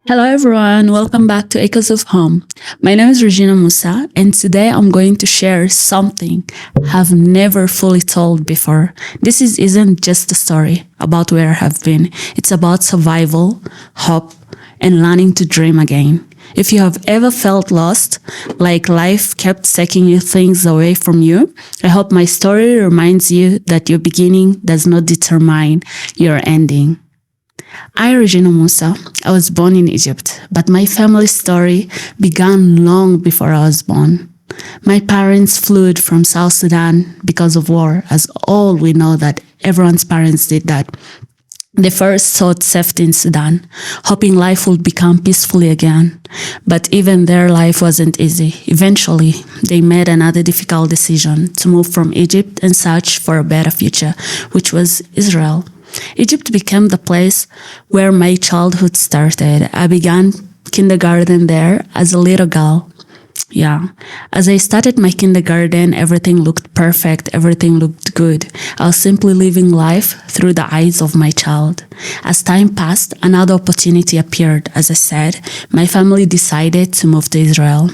Hello everyone, welcome back to Echoes of Home. My name is Regina Musa, and today I'm going to share something I've never fully told before. Isn't just a story about where I have been. It's about survival, hope, and learning to dream again. If you have ever felt lost, like life kept taking you things away from you, I hope my story reminds you that your beginning does not determine your ending. Regina Musa, I was born in Egypt, but my family story began long before I was born. My parents fled from South Sudan because of war, as all we know that everyone's parents did that. They first sought safety in Sudan, hoping life would become peacefully again. But even their life wasn't easy. Eventually, they made another difficult decision to move from Egypt and search for a better future, which was Israel. Egypt became the place where my childhood started. I began kindergarten there as a little girl. As I started my kindergarten, everything looked perfect, everything looked good. I was simply living life through the eyes of my child. As time passed, another opportunity appeared. As I said, my family decided to move to Israel.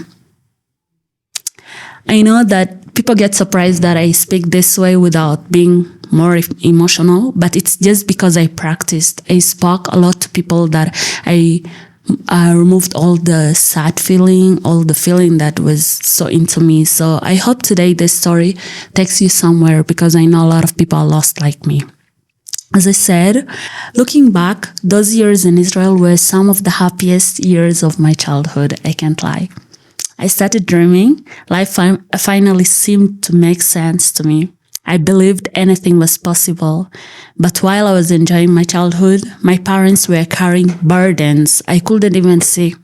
I know that people get surprised that I speak this way without being more emotional, but it's just because I practiced. I spoke a lot to people that I removed all the sad feeling, all the feeling that was so into me. So I hope today this story takes you somewhere because I know a lot of people are lost like me. As I said, looking back, those years in Israel were some of the happiest years of my childhood. I can't lie. I started dreaming. Life finally seemed to make sense to me. I believed anything was possible. But while I was enjoying my childhood, my parents were carrying burdens I couldn't even see.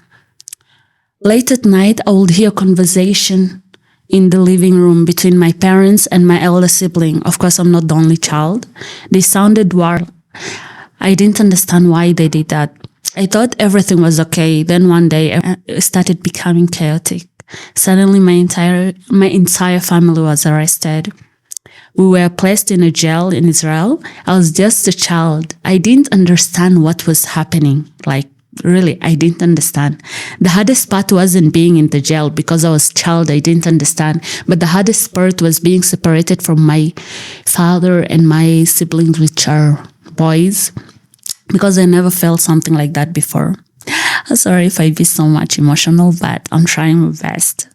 Late at night, I would hear conversation in the living room between my parents and my elder sibling. Of course, I'm not the only child. They sounded wild. I didn't understand why they did that. I thought everything was okay. Then one day, it started becoming chaotic. Suddenly, my entire family was arrested. We were placed in a jail in Israel. I was just a child. I didn't understand what was happening. Really, I didn't understand. The hardest part wasn't being in the jail because I was a child. I didn't understand. But the hardest part was being separated from my father and my siblings, which are boys, because I never felt something like that before. I'm sorry if I be so much emotional, but I'm trying my best.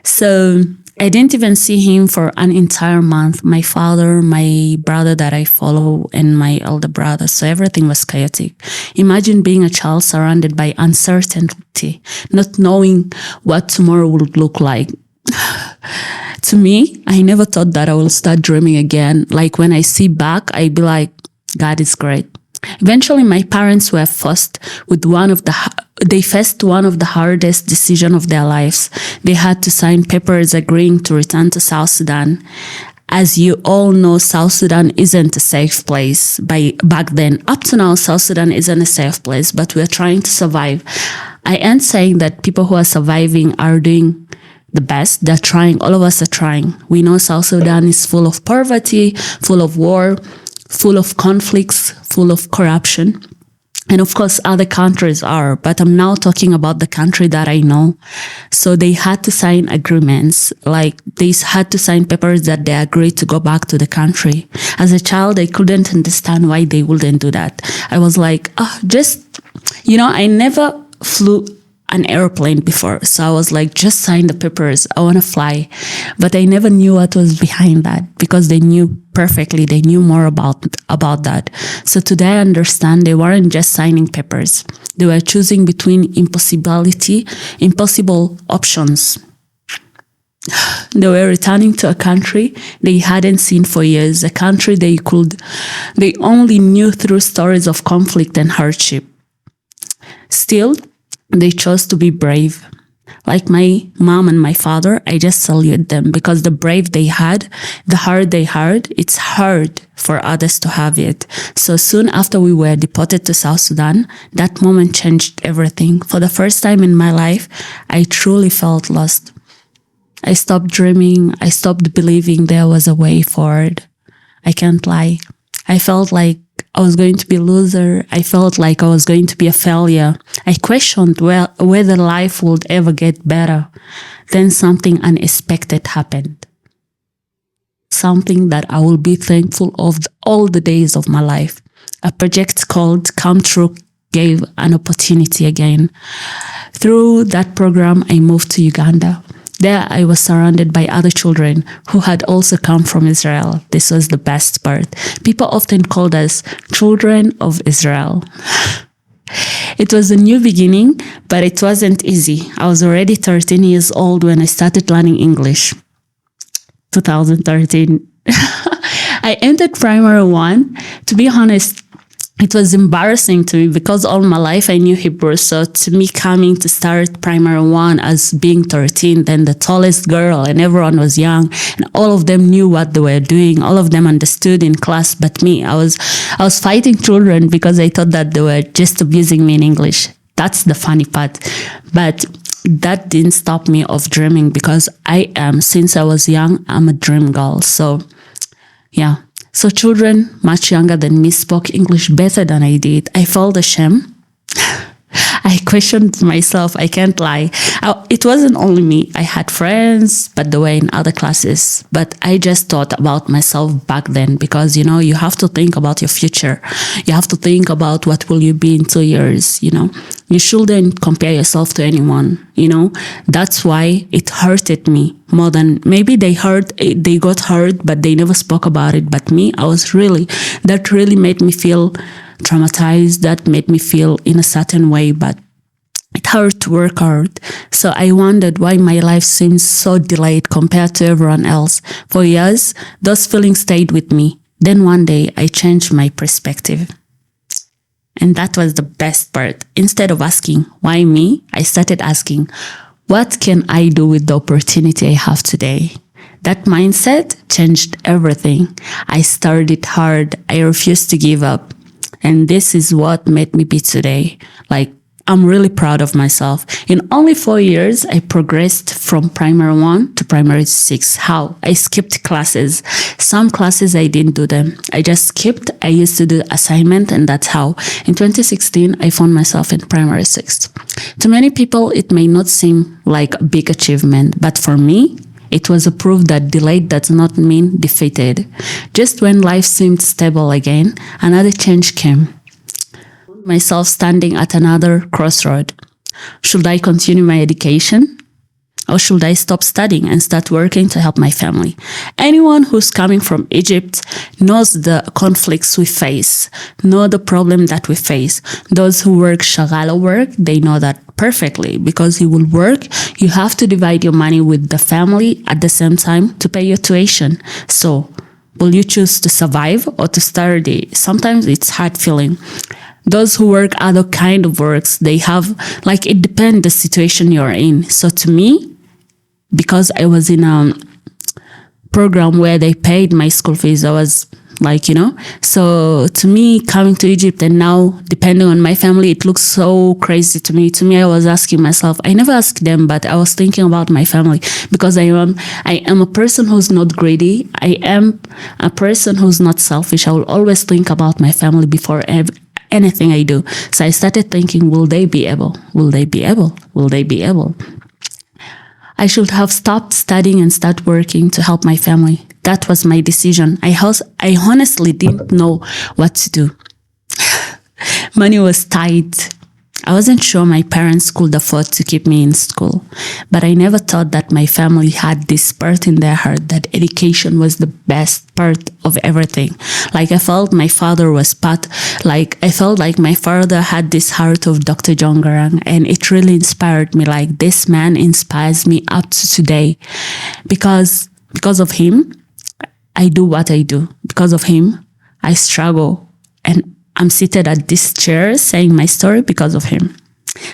So I didn't even see him for an entire month. My father, my brother that I follow, and my elder brother. So everything was chaotic. Imagine being a child surrounded by uncertainty, not knowing what tomorrow would look like. To me, I never thought that I will start dreaming again. Like when I see back, I'd be like, God is great. Eventually, my parents were faced with one of the hardest decisions of their lives. They had to sign papers agreeing to return to South Sudan. As you all know, South Sudan isn't a safe place. Back then, up to now, South Sudan isn't a safe place, but we're trying to survive. I ain't saying that people who are surviving are doing the best. They're trying. All of us are trying. We know South Sudan is full of poverty, full of war, full of conflicts, full of corruption. And of course, other countries are, but I'm now talking about the country that I know. So they had to sign agreements, they had to sign papers that they agreed to go back to the country. As a child, I couldn't understand why they wouldn't do that. I was like, I never flew an airplane before. So I was like, just sign the papers. I want to fly. But I never knew what was behind that because they knew perfectly. They knew more about that. So today I understand they weren't just signing papers. They were choosing between impossible options. They were returning to a country they hadn't seen for years, a country they only knew through stories of conflict and hardship. Still, they chose to be brave. Like my mom and my father, I just salute them because the brave they had, the hard they had, it's hard for others to have it. So soon after we were deported to South Sudan, that moment changed everything. For the first time in my life, I truly felt lost. I stopped dreaming. I stopped believing there was a way forward. I can't lie. I felt like I was going to be a loser. I felt like I was going to be a failure. I questioned whether life would ever get better. Then something unexpected happened. Something that I will be thankful of all the days of my life. A project called Come True gave an opportunity again. Through that program, I moved to Uganda. There, I was surrounded by other children who had also come from Israel. This was the best part. People often called us children of Israel. It was a new beginning, but it wasn't easy. I was already 13 years old when I started learning English. 2013. I entered primary 1. To be honest, it was embarrassing to me because all my life I knew Hebrew. So to me coming to start primary 1 as being 13, then the tallest girl, and everyone was young and all of them knew what they were doing. All of them understood in class, but me, I was fighting children because I thought that they were just abusing me in English. That's the funny part. But that didn't stop me of dreaming because since I was young, I'm a dream girl. So yeah. So children much younger than me spoke English better than I did. I felt ashamed. I questioned myself. I can't lie. It wasn't only me. I had friends, but they were in other classes. But I just thought about myself back then because, you have to think about your future. You have to think about what will you be in 2 years, You shouldn't compare yourself to anyone, That's why it hurted me more than maybe they got hurt, but they never spoke about it. But me, that really made me feel traumatized. That made me feel in a certain way, but it hurt to work hard. So I wondered why my life seems so delayed compared to everyone else. For years, those feelings stayed with me. Then one day I changed my perspective. And that was the best part. Instead of asking, why me? I started asking, what can I do with the opportunity I have today? That mindset changed everything. I studied hard. I refused to give up. And this is what made me be today. I'm really proud of myself. In only 4 years, I progressed from primary 1 to primary 6. How? I skipped classes. Some classes, I didn't do them. I just skipped. I used to do assignment, and that's how. In 2016, I found myself in primary 6. To many people, it may not seem like a big achievement, but for me, it was a proof that delayed does not mean defeated. Just when life seemed stable again, another change came. Myself standing at another crossroad. Should I continue my education? Or should I stop studying and start working to help my family? Anyone who's coming from Egypt knows the conflicts we face, know the problem that we face. Those who work shagala work, they know that perfectly because you will work, you have to divide your money with the family at the same time to pay your tuition. So, will you choose to survive or to study? Sometimes it's hard feeling. Those who work other kind of works, they have, it depends the situation you're in. So to me, because I was in a program where they paid my school fees, I was so to me, coming to Egypt and now depending on my family, it looks so crazy to me. To me, I was asking myself, I never asked them, but I was thinking about my family because I am a person who's not greedy. I am a person who's not selfish. I will always think about my family before anything I do. So I started thinking, will they be able? Will they be able? Will they be able? I should have stopped studying and start working to help my family. That was my decision. I honestly didn't know what to do. Money was tight. I wasn't sure my parents could afford to keep me in school, but I never thought that my family had this part in their heart that education was the best part of everything. I felt my father was I felt like my father had this heart of Dr. John Garang, and it really inspired me. This man inspires me up to today because of him, I do what I do. Because of him, I struggle, and I'm seated at this chair saying my story because of him.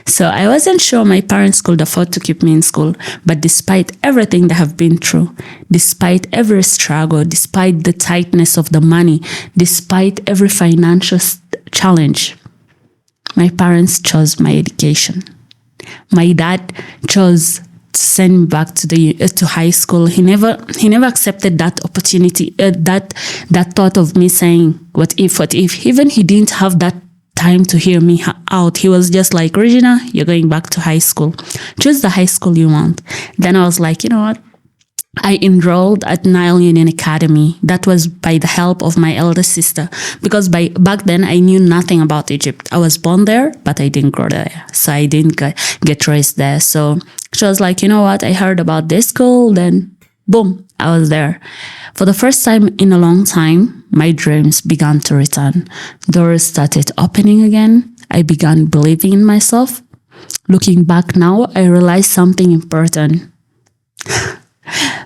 So I wasn't sure my parents could afford to keep me in school, but despite everything they have been through, despite every struggle, despite the tightness of the money, despite every financial challenge, my parents chose my education. My dad chose to send me back to high school. He never accepted that opportunity, that thought of me saying, what if. Even he didn't have that time to hear me out. He was just like, Regina, you're going back to high school. Choose the high school you want. Then I was like, you know what? I enrolled at Nile Union Academy. That was by the help of my elder sister, because back then I knew nothing about Egypt. I was born there, but I didn't grow there, so I didn't get raised there. So she was like, you know what? I heard about this school. Then, boom, I was there. For the first time in a long time, my dreams began to return. Doors started opening again. I began believing in myself. Looking back now, I realized something important.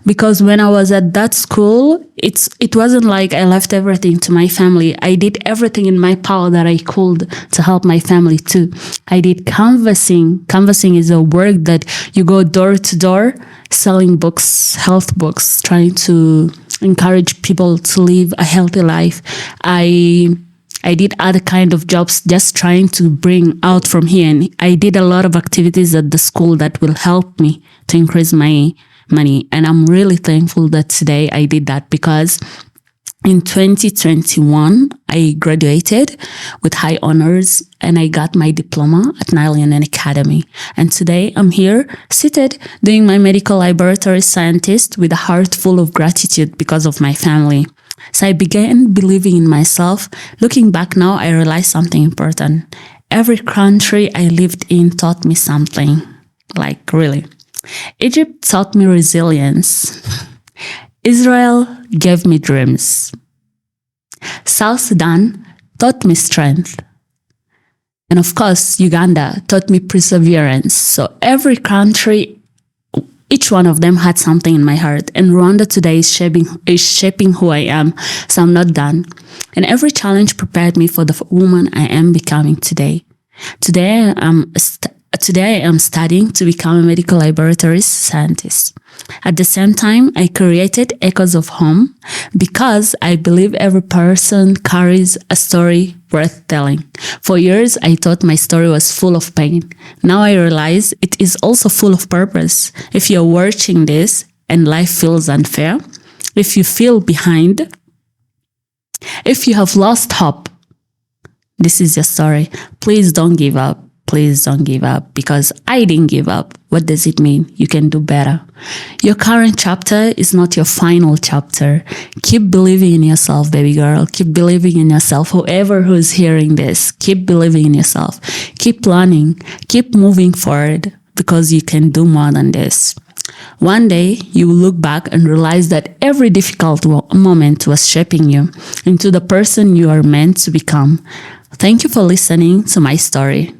Because when I was at that school, it wasn't like I left everything to my family. I did everything in my power that I could to help my family too. I did canvassing. Canvassing is a work that you go door to door, selling books, health books, trying to encourage people to live a healthy life. I did other kind of jobs, just trying to bring out from here. And I did a lot of activities at the school that will help me to increase my money. And I'm really thankful that today I did that, because in 2021, I graduated with high honors and I got my diploma at Nile Union Academy. And today I'm here seated doing my medical laboratory scientist with a heart full of gratitude because of my family. So I began believing in myself. Looking back now, I realized something important. Every country I lived in taught me something. Like, really. Egypt taught me resilience. Israel gave me dreams. South Sudan taught me strength. And of course, Uganda taught me perseverance. So every country, each one of them had something in my heart. And Rwanda today is shaping who I am. So I'm not done. And every challenge prepared me for the woman I am becoming today. Today I am studying to become a medical laboratory scientist. At the same time, I created Echoes of Home because I believe every person carries a story worth telling. For years, I thought my story was full of pain. Now I realize it is also full of purpose. If you're watching this and life feels unfair, if you feel behind, if you have lost hope, this is your story. Please don't give up. Please don't give up, because I didn't give up. What does it mean? You can do better. Your current chapter is not your final chapter. Keep believing in yourself, baby girl. Keep believing in yourself. Whoever who's hearing this, keep believing in yourself. Keep learning. Keep moving forward, because you can do more than this. One day, you will look back and realize that every difficult moment was shaping you into the person you are meant to become. Thank you for listening to my story.